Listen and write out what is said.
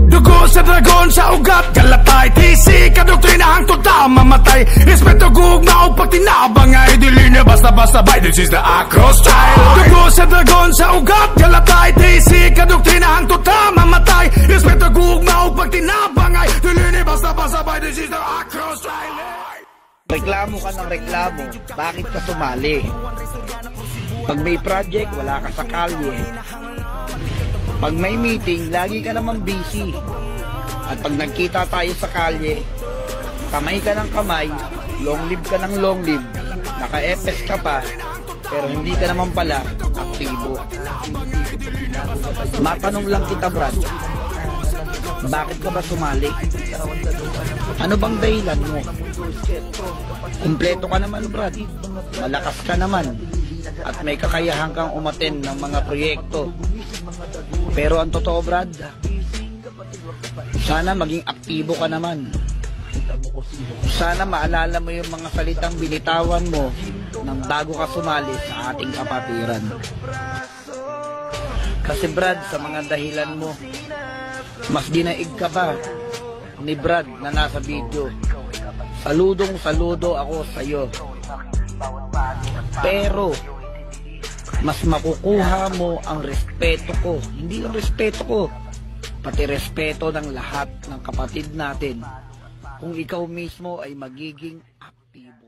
Dugo sa dragon sa ugat galatay, tisi kadoktrina hangtod ta mamatay. Respeto gugma o pagtinabang ay dili na basta-basta bay. This is the acro style. Dugo sa dragon sa ugat galatay, tisi kadoktrina hangtod ta mamatay. Respeto gugma o pagtinabang ay dili na basta-basta bay. This is the acro style. Reklamo ka ng reklamo, bakit ka sumali? Pag may project, wala ka sa kalye. Pag may meeting, lagi ka naman busy. At pag nagkita tayo sa kalye, kamay ka ng kamay, long live ka ng long live, naka-FS ka pa, pero hindi ka naman pala aktibo. Matanong lang kita, Brad, bakit ka ba sumali? Ano bang dahilan mo? Kumpleto ka naman, Brad. Malakas ka naman. At may kakayahan kang umaten ng mga proyekto. Pero ang totoo, Brad, sana maging aktibo ka naman. Sana maalala mo yung mga salitang binitawan mo nang bago ka sumali sa ating kapatiran. Kasi, Brad, sa mga dahilan mo, mas dinaig ka pa ni Brad na nasa video. Saludong-saludo ako sa iyo. Pero mas makukuha mo ang respeto ko. Hindi lang respeto ko, pati respeto ng lahat ng kapatid natin kung ikaw mismo ay magiging aktibo.